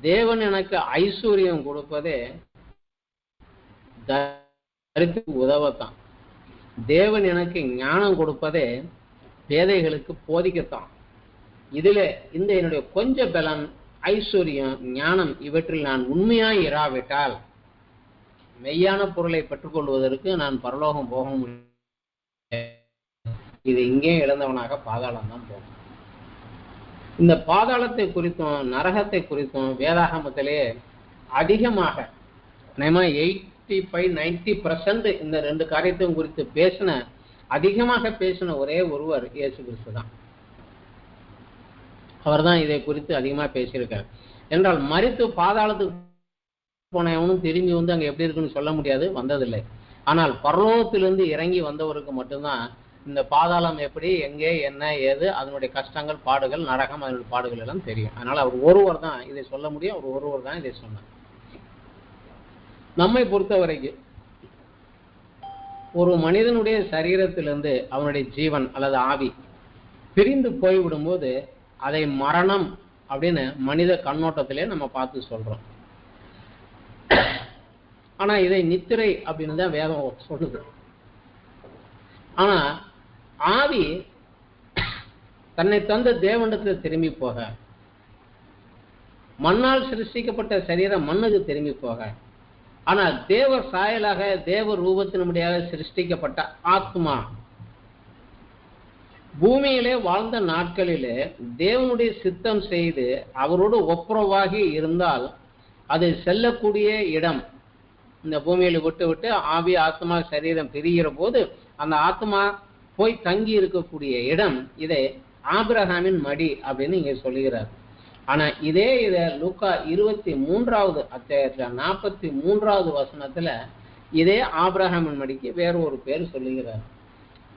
தேவன் எனக்கு ஐஸ்வர்யம் கொடுப்பதே தரித்திரருக்கு உதவத்தான். தேவன் எனக்கு ஞானம் கொடுப்பதே பேதைகளுக்கு போதிக்கத்தான். இதுல இந்த என்னுடைய கொஞ்ச பலன், ஐஸ்வர்யம், ஞானம் இவற்றில் நான் உண்மையாய் இராவிட்டால் மெய்யான பொருளை பெற்றுக்கொள்வதற்கு நான் பரலோகம் போக முடியும். இது இங்கே இழந்தவனாக பாதாளம் தான் போகும். இந்த பாதாளத்தை குறித்தும் நரகத்தை குறித்தும் வேதாகமத்திலே அதிகமாக 85-90% இந்த ரெண்டு காரியத்தையும் குறித்து அதிகமாக பேசின ஒரே ஒருவர் இயேசு கிறிஸ்து தான். அவர் தான் இதை குறித்து அதிகமாக பேசியிருக்கார். என்றால் மரித்து பாதாளத்துக்கு போனவனும் திரும்பி வந்து அங்கே எப்படி இருக்குன்னு சொல்ல முடியாது, வந்ததில்லை. ஆனால் பரலோகத்திலிருந்து இறங்கி வந்தவருக்கு மட்டும்தான் இந்த பாதாளம் எப்படி, எங்கே, என்ன, ஏது, அதனுடைய கஷ்டங்கள், பாடுகள், நரகம், அதனுடைய பாடுகள் எல்லாம் தெரியும். அதனால அவர் ஒருவர் தான் இதை சொல்ல முடியும், அவர் ஒருவர் தான் இதை சொன்னார். நம்மை பொறுத்த வரைக்கும் ஒரு மனிதனுடைய சரீரத்திலிருந்து அவனுடைய ஜீவன் அல்லது ஆவி பிரிந்து போய்விடும் போது அதை மரணம் அப்படின்னு மனித கண்ணோட்டத்திலே நம்ம பார்த்து சொல்றோம். ஆனா இதை நித்திரை அப்படின்னு தான் வேதம் சொல்லுது. ஆனா ஆவி தன்னை தந்த தேவனிடத்தில் திரும்பி போக, மண்ணால் சிருஷ்டிக்கப்பட்ட சரீரம் மண்ணுக்கு திரும்பி போக, ஆனால் தேவ சாயலாக தேவ ரூபத்தினுடையாக சிருஷ்டிக்கப்பட்ட ஆத்மா பூமியிலே வாழ்ந்த நாட்களிலே தேவனுடைய சித்தம் செய்து அவரோடு ஒப்புரவாகி இருந்தால் அது செல்லக்கூடிய இடம். இந்த பூமியில விட்டு விட்டு ஆவி ஆத்மா சரீரம் பிரிகிற போது அந்த ஆத்மா போய் தங்கி இருக்கக்கூடிய இடம் இதை ஆபிரகாமின் மடி அப்படின்னு இங்க சொல்லுகிறார். ஆனா இதை லூக்கா 23வது அத்தியாயத்துல 43வது வசனத்துல இதே ஆபிரகாமின் மடிக்கு வேற ஒரு பேர் சொல்லுகிறார்.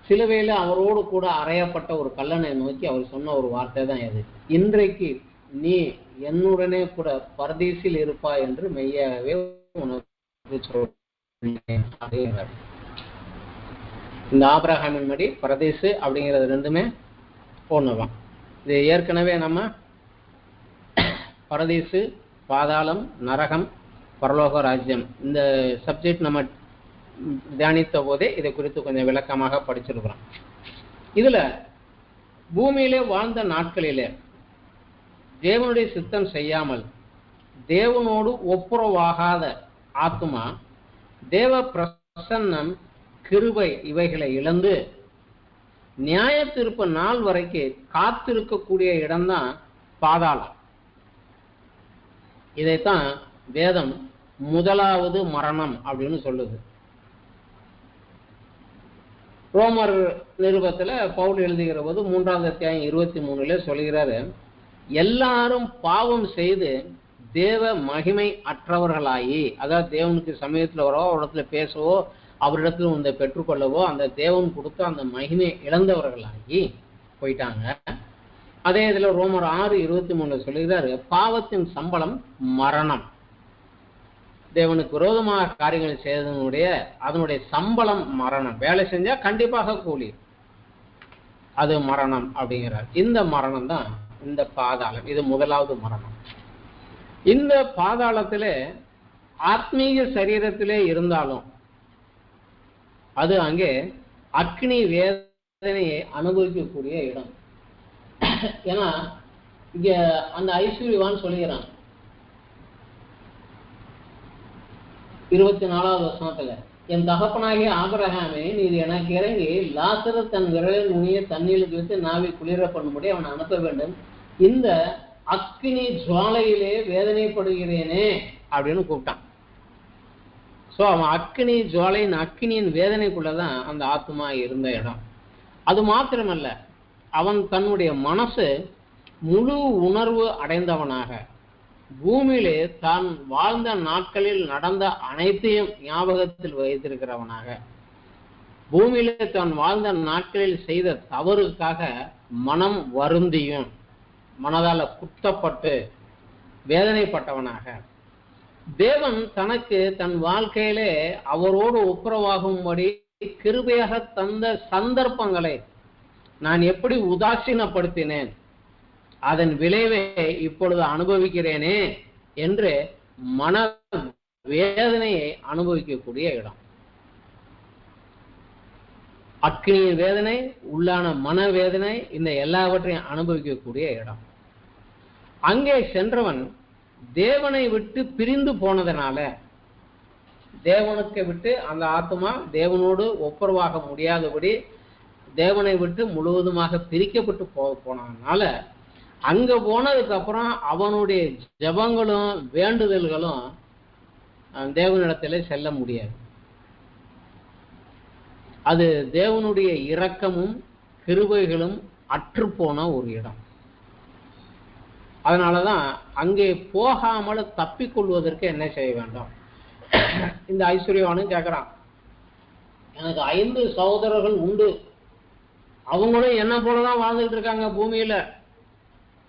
சிலுவையில அவரோடு கூட அறையப்பட்ட ஒரு கல்லனை நோக்கி அவர் சொன்ன ஒரு வார்த்தை தான் இது, இன்றைக்கு நீ என்னுடனே கூட பரதீசில் இருப்பாய் என்று மெய்யாகவே உனக்கு சொல்கிறார். இந்த ஆபிரகாமின் மடி, பரதேசு அப்படிங்கிறது ரெண்டுமே ஒண்ணுதான். இது ஏற்கனவே நம்ம பரதேசு, பாதாளம், நரகம், பரலோக ராஜ்யம் இந்த சப்ஜெக்ட் நம்ம தியானித்த போதே இதை குறித்து கொஞ்சம் விளக்கமாக படிச்சிருக்கிறோம். இதுல பூமியிலே வாழ்ந்த நாட்களிலே தேவனுடைய சித்தம் செய்யாமல் தேவனோடு ஒப்புரவாகாத ஆத்மா தேவ பிரசன்னம், கிருபை இவைகளை இழந்து நியாய தீர்ப்பு நாள் வரைக்கும் காத்திருக்கக்கூடிய இடம்தான் பாதாளம். இதைத்தான் வேதம் முதலாவது மரணம் அப்படின்னு சொல்லுது. ரோமர் நிருபத்துல பவுல் எழுதுகிற போது 3வது அத்தியாயம் 23 சொல்கிறாரு, எல்லாரும் பாவம் செய்து தேவ மகிமை அற்றவர்களாகி, அதாவது தேவனுக்கு சமயத்துல வரவோ அவரிடத்துல பேசவோ அவரிடத்துல இந்த பெற்றுக்கொள்ளவோ அந்த தேவன் கொடுத்த அந்த மகிமை இழந்தவர்களாகி போயிட்டாங்க. அதே இதுல ரோமர் 6:23 சொல்லுகிறாரு, பாவத்தின் சம்பளம் மரணம். தேவனுக்கு விரோதமாக காரியங்கள் செய்ததனுடைய அதனுடைய சம்பளம் மரணம். வேலை செஞ்சா கண்டிப்பாக கூலி, அது மரணம் அப்படிங்கிறார். இந்த மரணம் தான் இந்த பாதாளம். இது முதலாவது மரணம். இந்த பாதாளத்திலே ஆத்மீக சரீரத்திலே இருந்தாலும் அது அங்கே அக்னி வேதனையை அனுபவிக்கக்கூடிய இடம். ஏன்னா இங்க அந்த ஐஸ்வர்யவான் சொல்லுகிறான் 24வது வசனத்துல, என் தகப்பனாகிய ஆபிரகாமே நீர் எனக்கு இறங்கி லாசரு தன் விரலில் நுனிய தண்ணீர் வைத்து நாவை குளிர பண்ணும்படி அவனை அனுப்ப வேண்டும், இந்த அக்னி ஜுவாலையிலே வேதனைப்படுகிறேனே அப்படின்னு கூப்பிட்டான். ஸோ அவன் அக்னி ஜுவாலையின் அக்னியின் வேதனைக்குள்ளதான் அந்த ஆத்மா இருந்த இடம். அது மாத்திரமல்ல, அவன் தன்னுடைய மனசு முழு உணர்வு அடைந்தவனாக பூமியிலே தான் வாழ்ந்த நாட்களில் நடந்த அனைத்தையும் ஞாபகத்தில் வைத்திருக்கிறவனாக பூமியில தான் வாழ்ந்த நாட்களில் செய்த தவறுக்காக மனம் வருந்தியும் மனதால குத்தப்பட்டு வேதனைப்பட்டவனாக தேவன் தனக்கு தன் வாழ்க்கையிலே அவரோடு ஒப்புரவாகும்படி கிருபையாக தந்த சந்தர்ப்பங்களை நான் எப்படி உதாசீனப்படுத்தினேன், அதன் விளைவை இப்பொழுது அனுபவிக்கிறேனே என்று மன வேதனையை அனுபவிக்கக்கூடிய இடம். அக்னியின் வேதனை, உள்ளான மனவேதனை, இந்த எல்லாவற்றையும் அனுபவிக்கக்கூடிய இடம். அங்கே சென்றவன் தேவனை விட்டு பிரிந்து போனதனால, தேவனுக்கு விட்டு அந்த ஆத்மா தேவனோடு ஒப்புரவாக முடியாதபடி தேவனை விட்டு முழுவதுமாக பிரிக்கப்பட்டு போனதுனால, அங்க போனதுக்கு அப்புறம் அவனுடைய ஜெபங்களும் வேண்டுதல்களும் தேவனிடத்திலே செல்ல முடியாது. அது தேவனுடைய இரக்கமும் கிருபைகளும் அற்றுப்போன ஒரு இடம். அதனாலதான் அங்கே போகாமல் தப்பிக்கொள்வதற்கு என்ன செய்ய வேண்டும்? இந்த ஐஸ்வர்யவானும் கேட்கிறான், எனக்கு 5 சகோதரர்கள் உண்டு, அவங்களும் என்ன போலதான் வாழ்ந்துட்டு இருக்காங்க பூமியில,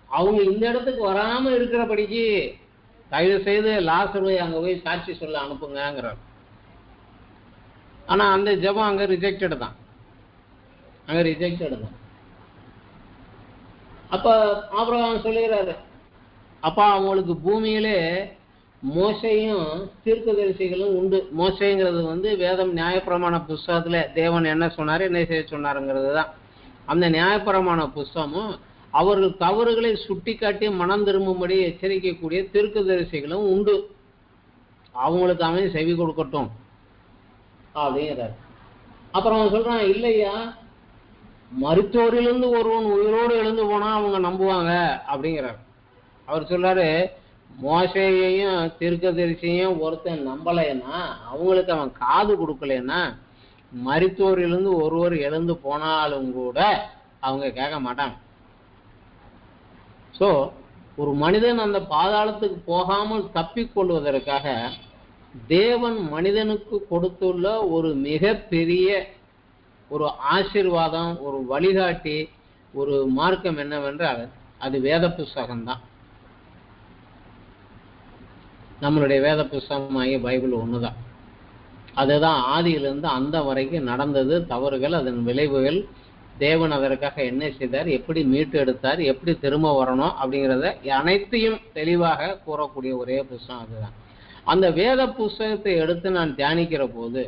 அவங்க இந்த இடத்துக்கு வராம இருக்கிறபடிக்கு தயவு செய்து லாசருவை அங்க போய் சாட்சி சொல்ல அனுப்புங்கிறார். ஆனா அந்த ஜெபம் அங்க ரிஜெக்டட் தான். அப்ப ஆபிரகாம் சொல்லுகிறாரு, அப்பா அவங்களுக்கு பூமியிலே மோசையும் தீர்க்கதரிசிகளும் உண்டு. மோசைங்கிறது வேதம் நியாயப்பிரமாண புஸ்தகத்துல தேவன் என்ன சொன்னாரு, என்ன செய்ய சொன்னாருங்கிறது தான். அந்த நியாயப்பிரமாண புஸ்தகமும் அவர்கள் தவறுகளை சுட்டி காட்டி மனம் திரும்பும்படி எச்சரிக்கக்கூடிய தீர்க்கதரிசிகளும் உண்டு. அவங்களுக்கு அவன் செவி கொடுக்கட்டும் அப்படிங்கிறார். அப்புறம் அவன் சொல்றான், இல்லையா மருத்துவரிலிருந்து ஒருவன் உயிரோடு எழுந்து போனா அவங்க நம்புவாங்க அப்படிங்கிறார். அவர் சொல்றாரு, மோசையையும் தீர்க்கதரிசியையும் ஒருத்தன் நம்பலைன்னா, அவங்களுக்கு அவன் காது கொடுக்கலன்னா, மருத்துவரிலிருந்து ஒருவர் எழுந்து போனாலும் கூட அவங்க கேட்க மாட்டாங்க. ஸோ ஒரு மனிதன் அந்த பாதாளத்துக்கு போகாமல் தப்பிக்கொள்வதற்காக தேவன் மனிதனுக்கு கொடுத்துள்ள ஒரு மிகப்பெரிய ஒரு ஆசீர்வாதம், ஒரு வழிகாட்டி, ஒரு மார்க்கம் என்னவென்றால் அது வேத புஸ்தகம்தான். நம்மளுடைய வேத புஸ்தகமாகிய பைபிள் ஒண்ணுதான். அதுதான் ஆதியிலிருந்து அந்த வரைக்கும் நடந்தது தவறுகள், அதன் விளைவுகள், தேவன் அதற்காக என்ன செய்தார், எப்படி மீட்டு எடுத்தார், எப்படி திரும்ப வரணும் அப்படிங்கிறத அனைத்தையும் தெளிவாக கூறக்கூடிய ஒரே புஸ்தகம் அதுதான். அந்த வேத புஸ்தகத்தை எடுத்து நான் தியானிக்கிற போது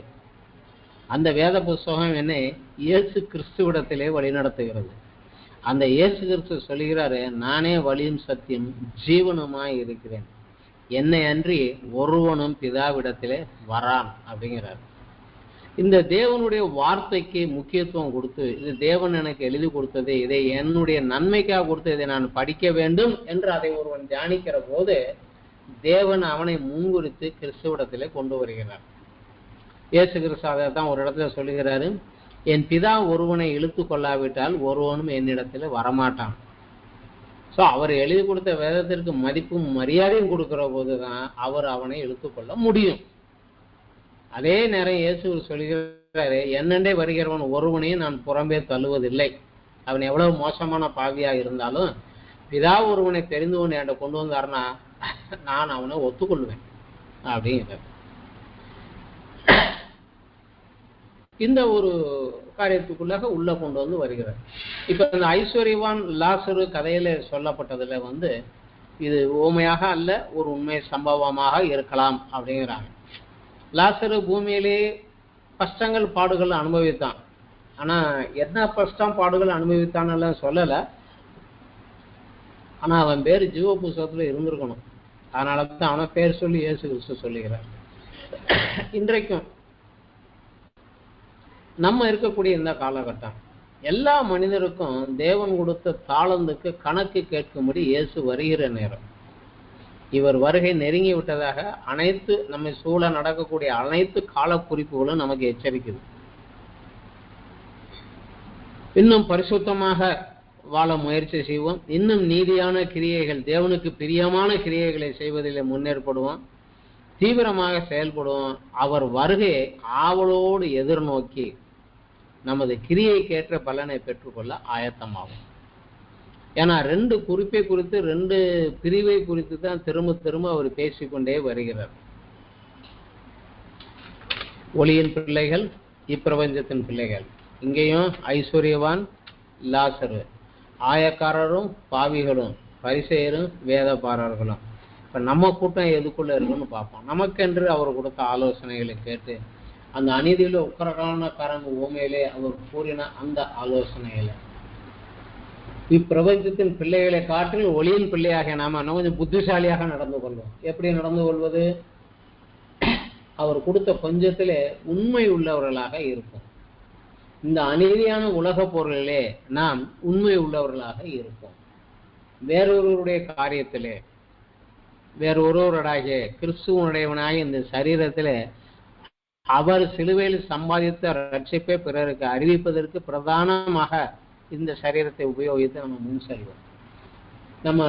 அந்த வேத புஸ்தகம் என்னை இயேசு கிறிஸ்துவிடத்திலே வழிநடத்துகிறது. அந்த இயேசு கிறிஸ்து சொல்கிறாரு, நானே வழியும் சத்தியம் ஜீவனுமாய் இருக்கிறேன், என்னை அன்றி ஒருவனும் பிதாவிடத்திலே வரான் அப்படிங்கிறார். இந்த தேவனுடைய வார்த்தைக்கு முக்கியத்துவம் கொடுத்து, இது தேவன் எனக்கு எழுதி கொடுத்தது, இதை என்னுடைய நன்மைக்காக கொடுத்து இதை நான் படிக்க வேண்டும் என்று அதை ஒருவன் தியானிக்கிற போது தேவன் அவனை முன்குறித்து கிறிஸ்துவிடத்திலே கொண்டு வருகிறார். இயேசு கிறிஸ்து அதை தான் ஒரு இடத்துல சொல்லுகிறாரு, என் பிதா ஒருவனை இழுத்து கொள்ளாவிட்டால் ஒருவனும் என்னிடத்துல வரமாட்டான். ஸோ அவர் எழுதி கொடுத்த வேதத்திற்கு மதிப்பும் மரியாதையும் கொடுக்கிற போதுதான் அவர் அவனை இழுத்துக்கொள்ள முடியும். அதே நேரம் இயேசு சொல்கிறாரு, என்னண்டே வருகிறவன் ஒருவனையும் நான் புறம்பே தள்ளுவதில்லை. அவன் எவ்வளவு மோசமான பாவியாக இருந்தாலும் பிதா ஒருவனை தெரிந்து கொண்டு என்கிட்ட கொண்டு வந்தாருன்னா நான் அவனை ஒத்துக்கொள்வேன் அப்படிங்கிறார். இந்த ஒரு காரியத்துக்குள்ளாக உள்ள கொண்டு வந்து வருகிறார். இப்ப இந்த ஐஸ்வர்யவான் லாசரு கதையில சொல்லப்பட்டதுல இது ஊமையாக அல்ல, ஒரு உண்மை சம்பவமாக இருக்கலாம் அப்படிங்கிறாங்க. லாசரு பூமியிலே கஷ்டங்கள் பாடுகள் அனுபவித்தான். ஆனா என்ன கஷ்டம் பாடுகள் அனுபவித்தான் எல்லாம் சொல்லல. ஆனா அவன் பேரு ஜீவ புஸ்தகத்துல இருந்திருக்கணும். அதனாலதான் அவனை பேர் சொல்லி இயேசு கிறிஸ்து சொல்லுகிறார். இன்றைக்கும் நம்ம இருக்கக்கூடிய இந்த காலகட்டம் எல்லா மனிதருக்கும் தேவன் கொடுத்த தாளந்துக்கு கணக்கு கேட்கும்படி இயேசு வருகிற நேரம். இவர் வருகை நெருங்கி விட்டதாக அனைத்து நம்மை சூழ நடக்கக்கூடிய அனைத்து கால குறிப்புகளும் நமக்கு எச்சரிக்குது. இன்னும் பரிசுத்தமாக வாழ முயற்சி செய்வோம். இன்னும் நீதியான கிரியைகள், தேவனுக்கு பிரியமான கிரியைகளை செய்வதில் முன்னேற்படுவோம். தீவிரமாக செயல்படுவோம். அவர் வருகையை ஆவலோடு எதிர்நோக்கி நமது கிரியைக்கேற்ற பலனை பெற்றுக்கொள்ள ஆயத்தமாகும். ஏன்னா 2 குறிப்பை குறித்து 2 பிரிவை குறித்து தான் திரும்ப திரும்ப அவர் பேசிக்கொண்டே வருகிறார். ஒளியின் பிள்ளைகள், இப்பிரபஞ்சத்தின் பிள்ளைகள். இங்கேயும் ஐஸ்வர்யவான், லாசரு, ஆயக்காரரும் பாவிகளும், பரிசேயரும் வேதபாரர்களும். இப்ப நம்ம கூட்டம் எதுக்குள்ள இருக்குன்னு பார்ப்போம். நமக்கென்று அவர் கொடுத்த ஆலோசனைகளை கேட்டு அந்த அநீதியில உக்கரகாரணக்காரன் உவமையிலே அவர் கூறின அந்த ஆலோசனைகளை இப்பிரபஞ்சத்தின் பிள்ளைகளை காட்டில் ஒளியின் பிள்ளையாக நாம கொஞ்சம் புத்திசாலியாக நடந்து கொள்வோம். எப்படி நடந்து கொள்வது? அவர் கொடுத்த கொஞ்சத்திலே உண்மை உள்ளவர்களாக இருப்போம். இந்த அநீதியான உலக பொருளிலே நாம் உண்மை உள்ளவர்களாக இருப்போம். வேறொருவருடைய காரியத்திலே, வேறொருவருடைய கிறிஸ்துவனுடையவனாக இந்த சரீரத்திலே அவர் சிலுவையில் சம்பாதித்த ரட்சிப்பை பிறருக்கு அறிவிப்பதற்கு பிரதானமாக இந்த சரீரத்தை உபயோகித்து நம்ம முன் செல்வோம். நம்ம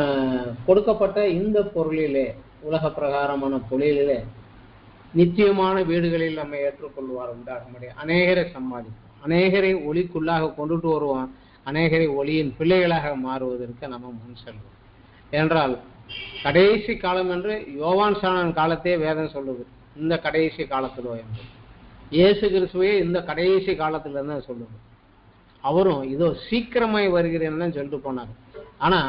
கொடுக்கப்பட்ட இந்த பொருளிலே, உலக பிரகாரமான தொழிலிலே நிச்சயமான வீடுகளில் நம்ம ஏற்றுக்கொள்வார் உண்டாக முடியும். அநேகரை சம்பாதிப்போம், அநேகரை ஒளிக்குள்ளாக கொண்டுட்டு வருவோம், அநேகரை ஒளியின் பிள்ளைகளாக மாறுவதற்கு நம்ம முன் செல்வோம். என்றால் கடைசி காலம் என்று யோவான் சாணன் காலத்தே வேதம் சொல்லுது. இந்த கடைசி காலத்திலோ என்று இயேசு கிறிஸ்துவே இந்த கடைசி காலத்துல இருந்து சொல்லுது. அவரும் இதோ சீக்கிரமாய் வருகிறேன்னு தான் சொல்லிட்டு போனார். ஆனா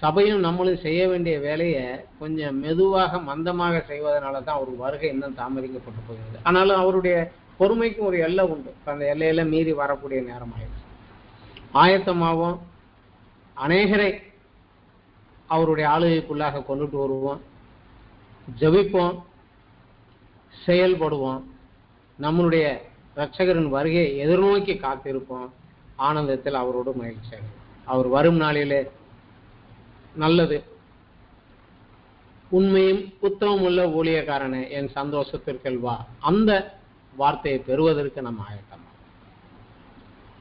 சபையும் நம்மளும் செய்ய வேண்டிய வேலையை கொஞ்சம் மெதுவாக மந்தமாக செய்வதனால தான் அவர் வருகை இன்னும் தாமதிக்கப்பட்டு போகிறது. ஆனாலும் அவருடைய பொறுமைக்கும் ஒரு எல்லை உண்டு. அந்த எல்லையில மீறி வரக்கூடிய நேரம் ஆயிடுச்சு. ஆயத்தமாகவும் அநேகரை அவருடைய ஆளுகைக்குள்ளாக கொண்டுட்டு வருவோம், ஜெபிப்போம், செயல்படுவோம், நம்மளுடைய இரட்சகரின் வருகையை எதிர்நோக்கி காத்திருப்போம், ஆனந்தத்தில் அவரோடு மகிழ்ச்சி. அவர் வரும் நாளிலே நல்லது உண்மையும் உத்தமம் உள்ள ஊழியக்காரனே என் சந்தோஷத்திற்குள் வா, அந்த வார்த்தையை பெறுவதற்கு நம்ம ஆயத்தம்.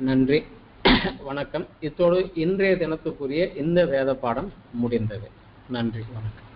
நன்றி, வணக்கம். இத்தோடு இன்றைய தினத்துக்குரிய இந்த வேத பாடம் முடிந்தது. நன்றி, வணக்கம்.